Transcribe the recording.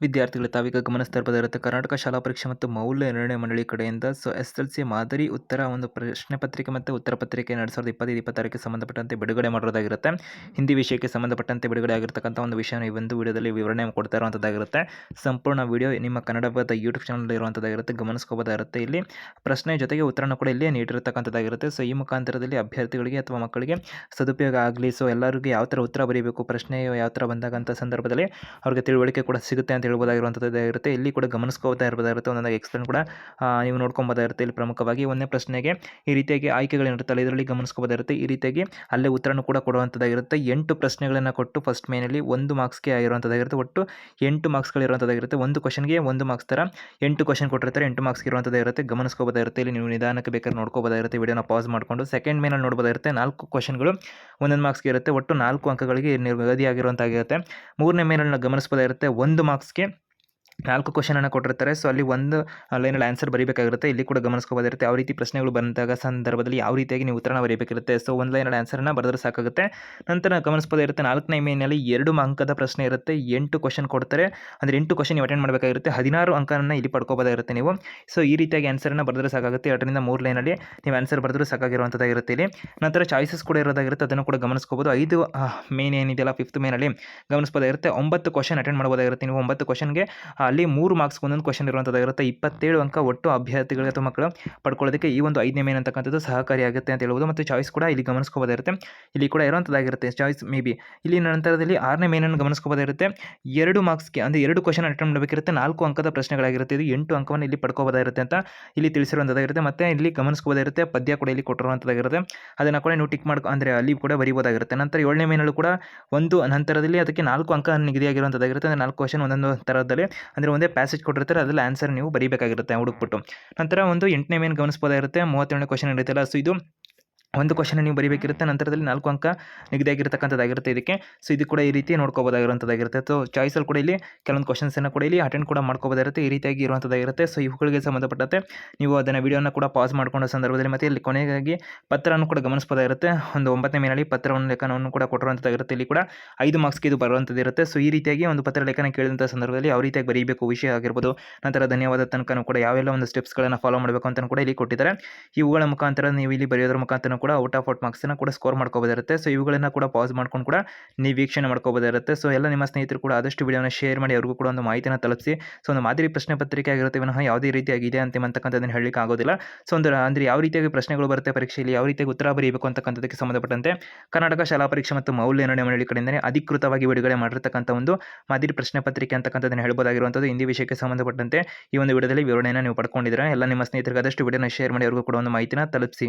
ವಿದ್ಯಾರ್ಥಿಗಳು ತಾವೀಗ ಗಮನಿಸ್ತಾ ಇರಬಹುದು ಕರ್ನಾಟಕ ಶಾಲಾ ಪರೀಕ್ಷೆ ಮತ್ತು ಮೌಲ್ಯ ನಿರ್ಣಯ ಮಂಡಳಿ ಕಡೆಯಿಂದ SSLC ಮಾದರಿ ಉತ್ತರ ಒಂದು ಪ್ರಶ್ನೆ ಪತ್ರಿಕೆ ಮತ್ತು ಉತ್ತರ ಪತ್ರಿಕೆ 2025-26ಕ್ಕೆ ಸಂಬಂಧಪಟ್ಟಂತೆ ಬಿಡುಗಡೆ ಮಾಡಿರೋದಾಗಿರುತ್ತೆ. ಹಿಂದಿ ವಿಷಯಕ್ಕೆ ಸಂಬಂಧಪಟ್ಟಂತೆ ಬಿಡುಗಡೆ ಆಗಿರ್ತಕ್ಕಂಥ ಒಂದು ವಿಷಯನ ಈ ಒಂದು ವಿಡಿಯೋದಲ್ಲಿ ವಿವರಣೆ ಕೊಡ್ತಾ ಇರುವಂಥದ್ದಾಗಿರುತ್ತೆ. ಸಂಪೂರ್ಣ ವಿಡಿಯೋ ನಿಮ್ಮ ಕನ್ನಡದ ಯೂಟ್ಯೂಬ್ ಚಾನಲ್ ಇರುವಂಥದ್ದಾಗಿರುತ್ತೆ, ಗಮನಿಸ್ಕೋಬೋದಾಗಿರುತ್ತೆ. ಇಲ್ಲಿ ಪ್ರಶ್ನೆ ಜೊತೆಗೆ ಉತ್ತರನ ಕೂಡ ಇಲ್ಲೇ ನೀಡಿರತಕ್ಕಂಥದ್ದಾಗಿರುತ್ತೆ. ಸೊ ಈ ಮುಖಾಂತರದಲ್ಲಿ ಅಭ್ಯರ್ಥಿಗಳಿಗೆ ಅಥವಾ ಮಕ್ಕಳಿಗೆ ಸದುಪಯೋಗ ಆಗಲಿ. ಸೊ ಎಲ್ಲರಿಗೂ ಯಾವ ಥರ ಉತ್ತರ ಬರೀಬೇಕು, ಪ್ರಶ್ನೆ ಯಾವ ಥರ ಬಂದಾಗಂಥ ಸಂದರ್ಭದಲ್ಲಿ ಅವ್ರಿಗೆ ತಿಳುವಳಿಕೆ ಕೂಡ ಸಿಗುತ್ತೆ ಅಂತ ಹೇಳ್ಬೋದಾಗಿರುವಂಥದ್ದಾಗಿರುತ್ತೆ. ಇಲ್ಲಿ ಕೂಡ ಗಮನಿಸ್ಕೋತಾ ಇರಬಹುದಾಗಿರುತ್ತೆ. ಒಂದೊಂದಾಗಿ ಎಕ್ಸ್ಪ್ಲೇನ್ ಕೂಡ ನೀವು ನೋಡ್ಕೊಬೋದಾಗಿರುತ್ತೆ. ಇಲ್ಲಿ ಪ್ರಮುಖವಾಗಿ ಒಂದನೇ ಪ್ರಶ್ನೆಗೆ ಈ ರೀತಿಯಾಗಿ ಆಯ್ಕೆಗಳಿರುತ್ತಲ್ಲ, ಇದರಲ್ಲಿ ಗಮನಿಸ್ಕೋಬೋದಾಗಿರುತ್ತೆ. ಈ ರೀತಿಯಾಗಿ ಅಲ್ಲೇ ಉತ್ತರನೂ ಕೂಡ ಕೊಡುವಂಥದ್ದಾಗಿರುತ್ತೆ. 8 ಪ್ರಶ್ನೆಗಳನ್ನು ಕೊಟ್ಟು ಫಸ್ಟ್ ಮೇನಲ್ಲಿ 1 ಮಾರ್ಕ್ಸ್ಗೆ ಆಗಿರುವಂಥದ್ದಾಗಿರುತ್ತೆ. ಒಟ್ಟು 8 ಮಾರ್ಕ್ಸ್ಗಳಿರುವಂಥದ್ದಾಗಿರುತ್ತೆ. ಒಂದು ಕ್ವಶನ್ಗೆ 1 ಮಾರ್ಕ್ಸ್ ಥರ 8 ಕ್ವಶನ್ ಕೊಟ್ಟಿರ್ತಾರೆ. 8 ಮಾರ್ಕ್ಸ್ಗೆ ಇರುವಂಥದ್ದಾಗಿರುತ್ತೆ. ಗಮನಿಸ್ಕೋಬೋದಾಗಿರುತ್ತೆ. ಇಲ್ಲಿ ನೀವು ನಿಧಾನಕ್ಕೆ ಬೇಕಾದ್ರೆ ನೋಡ್ಕೋಬೋದಾಗಿರುತ್ತೆ. ವಿಡಿಯೋನ ಪಾಸ್ ಮಾಡಿಕೊಂಡು ಸೆಕೆಂಡ್ ಮೇನಲ್ಲಿ ನೋಡ್ಬೋದಾಗಿರುತ್ತೆ. 4 ಕ್ವಶನ್ಗಳು 1 ಮಾರ್ಕ್ಸ್ಗೆ ಇರುತ್ತೆ. ಒಟ್ಟು 4 ಅಂಕಗಳಿಗೆ ನಿಗದಿಯಾಗಿರುವಂತಾಗಿರುತ್ತೆ. ಮೂರನೇ ಮೇನಲ್ಲಿ ಗಮನಿಸ್ಬೋದಾಗಿರುತ್ತೆ. 1 ಮಾರ್ಕ್ಸ್ಗೆ 4 ಕ್ವಶನನ್ನು ಕೊಟ್ಟಿರ್ತಾರೆ. ಸೊ ಅಲ್ಲಿ ಒಂದು ಲೈನಲ್ಲಿ ಆನ್ಸರ್ ಬರೀಬೇಕಾಗಿರುತ್ತೆ. ಇಲ್ಲಿ ಕೂಡ ಗಮನಿಸ್ಕೋಬೋದಿರುತ್ತೆ. ಯಾವ ರೀತಿ ಪ್ರಶ್ನೆಗಳು ಬಂದಾಗ ಸಂದರ್ಭದಲ್ಲಿ ಯಾವ ರೀತಿಯಾಗಿ ನೀವು ಉತ್ತರನ ಬರೀಬೇಕಿರುತ್ತೆ. ಸೊ ಒಂದು ಲೈನಲ್ಲಿ ಆನ್ಸರನ್ನು ಬರೆದ್ರೆ ಸಾಕಾಗುತ್ತೆ. ನಂತರ ಗಮನಿಸ್ಬೋದಿರುತ್ತೆ 4ನೇ ಮೇನಲ್ಲಿ 2 ಅಂಕದ ಪ್ರಶ್ನೆ ಇರುತ್ತೆ. 8 ಕ್ವಶನ್ ಕೊಡ್ತಾರೆ. ಅಂದರೆ 8 ಕ್ವಶನ್ ನೀವು ಅಟೆಂಡ್ ಮಾಡಬೇಕಾಗಿರುತ್ತೆ. 16 ಅಂಕವನ್ನು ಇಲ್ಲಿ ಪಡ್ಕೋಬೋದಾಗಿರುತ್ತೆ ನೀವು. ಸೊ ಈ ರೀತಿಯಾಗಿ ಆನ್ಸರನ್ನು ಬರೆದ್ರೆ ಸಾಕಾಗುತ್ತೆ. 2ರಿಂದ 3 ಲೈನಲ್ಲಿ ನೀವು ಆನ್ಸರ್ ಬರೆದ್ರೆ ಸಾಕಾಗಿರುವಂಥದ್ದಾಗಿರುತ್ತೆ. ಇಲ್ಲಿ ನಂತರ ಚಾಯ್ಸಸ್ ಕೂಡ ಇರೋದಾಗಿರುತ್ತೆ. ಅದನ್ನು ಕೂಡ ಗಮನಿಸ್ಕೋಬೋದು. 5 ಮೇನ್ ಏನಿದೆಯಲ್ಲ, 5th ಮೇನಲ್ಲಿ ಗಮನಿಸ್ಬೋದಾಗಿರುತ್ತೆ. 9 ಕ್ವಶನ್ ಅಟೆಂಡ್ ಮಾಡ್ಬೋದಾಗಿರುತ್ತೆ. ನೀವು 9 ಕ್ವಶನ್ಗೆ ಅಲ್ಲಿ 3 ಮಾರ್ಕ್ಸ್ ಒಂದೊಂದು ಕ್ವಶನ್ ಇರುವಂಥದ್ದಾಗಿರುತ್ತೆ. 27 ಅಂಕ ಒಟ್ಟು ಅಭ್ಯರ್ಥಿಗಳಿಗೆ ಅಥವಾ ಮಕ್ಕಳು ಪಡ್ಕೊಳ್ಳೋದಕ್ಕೆ ಈ ಒಂದು 5ನೇ ಮೇನ್ ಅಂತಕ್ಕಂಥದ್ದು ಸಹಕಾರಿಯಾಗುತ್ತೆ ಅಂತ ಹೇಳ್ಬೋದು. ಮತ್ತು ಚಾಯ್ಸ್ ಕೂಡ ಇಲ್ಲಿ ಗಮನಿಸ್ಕೋಬೋದಾಗಿರುತ್ತೆ. ಇಲ್ಲಿ ಕೂಡ ಇರುವಂಥದ್ದಾಗಿರುತ್ತೆ ಚಾಯ್ಸ್ ಮೇ ಬಿ. ಇಲ್ಲಿ ನಂತರದಲ್ಲಿ 6ನೇ ಮೇನನ್ನು ಗಮನಿಸ್ಕೋಬೋದಾಗಿರುತ್ತೆ. 2 ಮಾರ್ಕ್ಸ್ಗೆ ಅಂದರೆ 2 ಕ್ವಶನ್ ಅಟೆಂಡ್ ಮಾಡಬೇಕಿರುತ್ತೆ. 4 ಅಂಕದ ಪ್ರಶ್ನೆಗಳಾಗಿರುತ್ತೆ. ಇದು 8 ಅಂಕವನ್ನು ಇಲ್ಲಿ ಪಡ್ಕೋಬೋದಾಗಿರುತ್ತೆ ಅಂತ ಇಲ್ಲಿ ತಿಳಿಸಿರುವಂಥದ್ದಾಗಿರುತ್ತೆ. ಮತ್ತು ಇಲ್ಲಿ ಗಮನಿಸ್ಕೋಬೋದಾಗಿರುತ್ತೆ. ಪದ್ಯ ಕೂಡ ಇಲ್ಲಿ ಕೊಟ್ಟಿರುವಂಥದ್ದಾಗಿರುತ್ತೆ. ಅದನ್ನು ಕೂಡ ನೀವು ಟಿಕ್ ಮಾಡ್ಕೊ ಅಂದರೆ ಅಲ್ಲಿ ಕೂಡ ಬರೀಬೋದಾಗಿರುತ್ತೆ. ನಂತರ 7ನೇ ಮೇನಲ್ಲೂ ಕೂಡ ಒಂದು ನಂತರದಲ್ಲಿ ಅದಕ್ಕೆ 4 ಅಂಕ ನಿಗದಿಯಾಗಿರುವಂಥದ್ದಾಗಿರುತ್ತೆ. ಅಂದರೆ 4 ಕ್ವಶನ್ ಒಂದೊಂದು ಥರದಲ್ಲಿ ಅಂದರೆ ಒಂದೇ ಪ್ಯಾಸೇಜ್ ಕೊಟ್ಟಿರ್ತಾರೆ, ಅದರಲ್ಲಿ ಆನ್ಸರ್ ನೀವು ಬರೀಬೇಕಾಗಿರುತ್ತೆ ಹುಡುಕ್ಬಿಟ್ಟು. ನಂತರ ಒಂದು 8ನೇ ಮೇನ್ ಗಮನಿಸ್ಬೋದಾಗಿರುತ್ತೆ. 32ನೇ ಕ್ವಶನ್ ಇರುತ್ತಲ್ಲ, ಸೊ ಇದು ಒಂದು ಕ್ವಶನ್ ನೀವು ಬರೀಬೇಕಿರುತ್ತೆ. ನಂತರದಲ್ಲಿ 4 ಅಂಕ ನಿಗದಿಯಾಗಿರ್ತಕ್ಕಂಥದ್ದಾಗಿರುತ್ತೆ ಇದಕ್ಕೆ. ಸೊ ಇದು ಕೂಡ ಈ ರೀತಿ ನೋಡ್ಕೋಬೋದಾಗಿರುವಂಥದ್ದಾಗಿರುತ್ತೆ. ಸೊ ಚಾಯ್ಸಲ್ಲಿ ಕೂಡ ಇಲ್ಲಿ ಕೆಲವೊಂದು ಕ್ವಶನ್ಸನ್ನು ಕೂಡ ಇಲ್ಲಿ ಅಟೆಂಡ್ ಕೂಡ ಮಾಡ್ಕೋಬೋದಾಗಿರುತ್ತೆ. ಈ ರೀತಿಯಾಗಿ ಇರುವಂಥದ್ದಾಗಿರುತ್ತೆ. ಸೊ ಇವುಗಳಿಗೆ ಸಂಬಂಧಪಟ್ಟಂತೆ ನೀವು ಅದನ್ನು ವಿಡಿಯೋನ ಕೂಡ ಪಾಸ್ ಮಾಡಿಕೊಂಡ ಸಂದರ್ಭದಲ್ಲಿ ಮತ್ತು ಇಲ್ಲಿ ಕೊನೆಗಾಗಿ ಪತ್ರವನ್ನು ಕೂಡ ಗಮನಿಸ್ಬೋದಾಗಿರುತ್ತೆ. ಒಂದು 9ನೇ ಮೇನಲ್ಲಿ ಪತ್ರವನ್ನು ಲೇಖನವನ್ನು ಕೂಡ ಕೊಟ್ಟಿರುವಂಥದ್ದಾಗಿರುತ್ತೆ. ಇಲ್ಲಿ ಕೂಡ 5 ಮಾರ್ಕ್ಸ್ಗೆ ಇದು ಬರುವಂಥದ್ದಿರುತ್ತೆ. ಸೊ ಈ ರೀತಿಯಾಗಿ ಒಂದು ಪತ್ರ ಲೇಖನ ಕೇಳಿದಂಥ ಸಂದರ್ಭದಲ್ಲಿ ಯಾವ ರೀತಿಯಾಗಿ ಬರೀಬೇಕು ವಿಷಯ ಆಗಿರ್ಬೋದು, ನಂತರ ಧನ್ಯವಾದ ತನಕ ಕೂಡ ಯಾವೆಲ್ಲ ಒಂದು ಸ್ಟೆಪ್ಸ್ಗಳನ್ನು ಫಾಲೋ ಮಾಡಬೇಕು ಅಂತ ಕೂಡ ಇಲ್ಲಿ ಕೊಟ್ಟಿದ್ದಾರೆ. ಇವುಗಳ ಮುಖಾಂತರ ನೀವು ಇಲ್ಲಿ ಬರೆಯೋದ್ರ ಮುಖಾಂತರ ಕೂಡ ಔಟ್ ಆಫ್ ಮಾರ್ಕ್ಸನ್ನು ಕೂಡ ಸ್ಕೋರ್ ಮಾಡ್ಕೋಬೋದಿರುತ್ತೆ. ಸೊ ಇವುಗಳನ್ನು ಕೂಡ ಪಾಸ್ ಮಾಡ್ಕೊಂಡು ಕೂಡ ನೀವು ವೀಕ್ಷಣೆ ಮಾಡ್ಕೋಬೋದಿರುತ್ತೆ. ಸೊ ಎಲ್ಲ ನಿಮ್ಮ ಸ್ನೇಹಿತರು ಕೂಡ ಆದಷ್ಟು ವಿಡಿಯೋನ ಶೇರ್ ಮಾಡಿ, ಅವ್ರಿಗೂ ಕೂಡ ಒಂದು ಮಾಹಿತಿನ ತಲುಪಿಸಿ. ಸೊ ಒಂದು ಮಾದರಿ ಪ್ರಶ್ನೆ ಪತ್ರಿಕೆ ಆಗಿರುತ್ತೆ ವಿನಃ ಯಾವುದೇ ರೀತಿಯಾಗಿದೆ ಅಂತಕ್ಕಂಥದ್ದನ್ನು ಹೇಳಲಿಕ್ಕೆ ಆಗೋದಿಲ್ಲ. ಸೊ ಅಂದರೆ ಯಾವ ರೀತಿಯಾಗಿ ಪ್ರಶ್ನೆಗಳು ಬರುತ್ತೆ ಪರೀಕ್ಷೆಯಲ್ಲಿ, ಯಾವ ರೀತಿಯಾಗಿ ಉತ್ತರ ಬರೀಬೇಕು ಅಂತಕ್ಕಂಥದ್ದಕ್ಕೆ ಸಂಬಂಧಪಟ್ಟಂತೆ ಕರ್ನಾಟಕ ಶಾಲಾ ಪರೀಕ್ಷೆ ಮತ್ತು ಮೌಲ್ಯ ನಿರ್ಣಯ ಮಂಡಳಿ ಕಡೆಯಿಂದಲೇ ಅಧಿಕೃತವಾಗಿ ಬಿಡುಗಡೆ ಮಾಡಿರ್ತಕ್ಕಂಥ ಒಂದು ಮಾದರಿ ಪ್ರಶ್ನೆ ಪತ್ರಿಕೆ ಅಂತಕ್ಕಂಥದ್ದನ್ನು ಹೇಳ್ಬೋದಾಗಿರುವಂಥದ್ದು. ಹಿಂದಿ ವಿಷಯಕ್ಕೆ ಸಂಬಂಧಪಟ್ಟಂತೆ ಈ ಒಂದು ವಿಡಿಯೋದಲ್ಲಿ ವಿವರಣೆಯನ್ನು ನೀವು ಪಡ್ಕೊಂಡಿದ್ದೀರಾ. ಎಲ್ಲ ನಿಮ್ಮ ಸ್ನೇಹಿತರಿಗೆ ಆದಷ್ಟು ವಿಡಿಯೋನ ಶೇರ್ ಮಾಡಿ, ಅವ್ರಿಗೂ ಕೂಡ ಒಂದು ಮಾಹಿತಿನ ತಲುಪಿಸಿ.